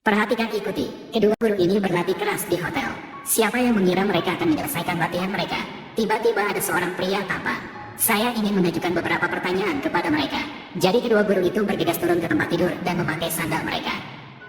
Perhatikan, ikuti. Kedua guru ini berlatih keras di hotel. Siapa yang mengira mereka akan menyelesaikan latihan mereka? Tiba-tiba ada seorang pria tampan. Saya ingin mengajukan beberapa pertanyaan kepada mereka. Jadi kedua guru itu bergegas turun ke tempat tidur dan memakai sandal mereka.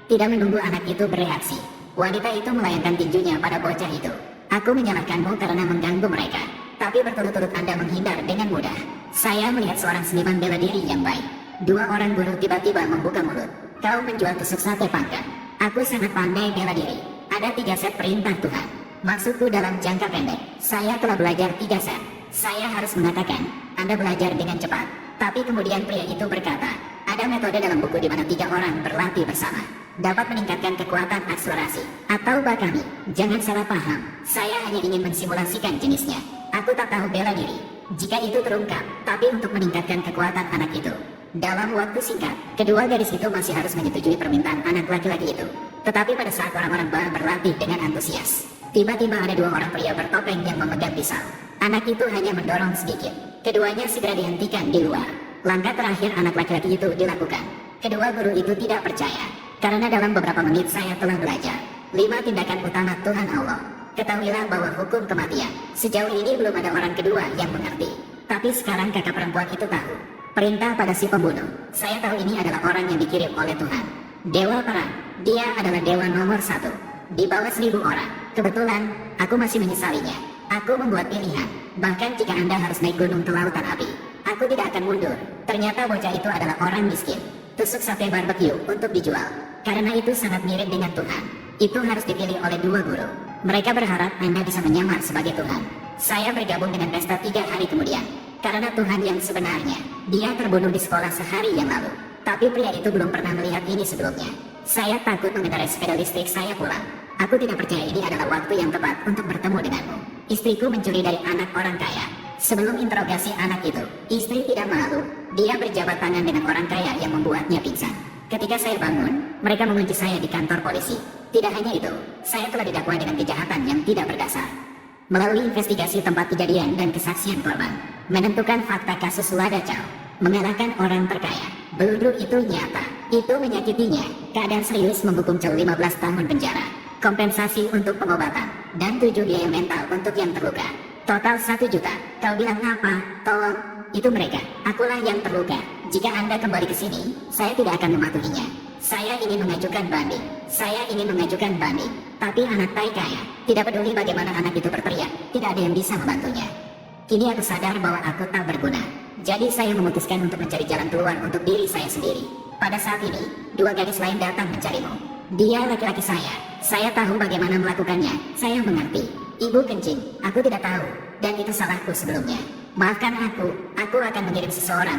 Tidak menunggu anak itu bereaksi, wanita itu melayangkan tinjunya pada bocah itu. Aku menyalahkanmu karena mengganggu mereka, tapi berturut-turut Anda menghindar dengan mudah. Saya melihat seorang seniman bela diri yang baik. Dua orang guru tiba-tiba membuka mulut. Kau menjual tusuk sate panggang. Aku sangat pandai bela diri. Ada 3 set perintah Tuhan. Maksudku dalam jangka pendek, saya telah belajar 3 set. Saya harus mengatakan, Anda belajar dengan cepat. Tapi kemudian pria itu berkata, ada metode dalam buku di mana 3 orang berlatih bersama dapat meningkatkan kekuatan akselerasi atau bakami. Jangan salah paham, saya hanya ingin mensimulasikan jenisnya. Aku tak tahu bela diri jika itu terungkap, tapi untuk meningkatkan kekuatan anak itu dalam waktu singkat. Kedua gadis itu masih harus menyetujui permintaan anak laki-laki itu. Tetapi pada saat orang-orang berlatih dengan antusias, tiba-tiba ada 2 orang pria bertopeng yang memegang pisau. Anak itu hanya mendorong sedikit. Keduanya segera dihentikan di luar. Langkah terakhir anak laki-laki itu dilakukan. Kedua guru itu tidak percaya, karena dalam beberapa menit saya telah belajar 5 tindakan utama Tuhan Allah. Ketahuilah bahwa hukum kematian, sejauh ini belum ada orang kedua yang mengerti. Tapi sekarang kakak perempuan itu tahu. Perintah pada si pembunuh. Saya tahu ini adalah orang yang dikirim oleh Tuhan. Dewa perang. Dia adalah dewa nomor 1. Di bawah 1000 orang. Kebetulan, aku masih menyesalinya. Aku membuat pilihan. Bahkan jika Anda harus naik gunung ke lautan api, aku tidak akan mundur. Ternyata bocah itu adalah orang miskin. Tusuk sate barbecue untuk dijual. Karena itu sangat mirip dengan Tuhan. Itu harus dipilih oleh 2 guru. Mereka berharap Anda bisa menyamar sebagai Tuhan. Saya bergabung dengan pesta 3 hari kemudian. Karena Tuhan yang sebenarnya, dia terbunuh di sekolah sehari yang lalu. Tapi pria itu belum pernah melihat ini sebelumnya. Saya takut mengendarai sepeda listrik saya pulang. Aku tidak percaya ini adalah waktu yang tepat untuk bertemu denganmu. Istriku mencuri dari anak orang kaya. Sebelum interogasi anak itu, istri tidak malu. Dia berjabat tangan dengan orang kaya yang membuatnya pingsan. Ketika saya bangun, mereka mengunci saya di kantor polisi. Tidak hanya itu, saya telah didakwa dengan kejahatan yang tidak berdasar. Melalui investigasi tempat kejadian dan kesaksian korban, menentukan fakta kasus Ladacau, mengalahkan orang terkaya. Beludruk itu nyata, itu menyakitinya. Keadaan serius menghukum Chow 15 tahun penjara, kompensasi untuk pengobatan, dan 7 biaya mental untuk yang terluka. Total 1 juta. Kau bilang apa? Tolong, itu mereka. Akulah yang terluka. Jika Anda kembali ke sini, saya tidak akan mematuhinya. Saya ingin mengajukan banding. Saya ingin mengajukan banding. Tapi anak tai kaya, tidak peduli bagaimana anak itu berteriak, tidak ada yang bisa membantunya. Kini aku sadar bahwa aku tak berguna. Jadi saya memutuskan untuk mencari jalan keluar untuk diri saya sendiri. Pada saat ini, 2 gadis lain datang mencarimu. Dia laki-laki saya. Saya tahu bagaimana melakukannya. Saya mengerti. Ibu kencing, aku tidak tahu. Dan itu salahku sebelumnya. Maafkan aku akan mengirim seseorang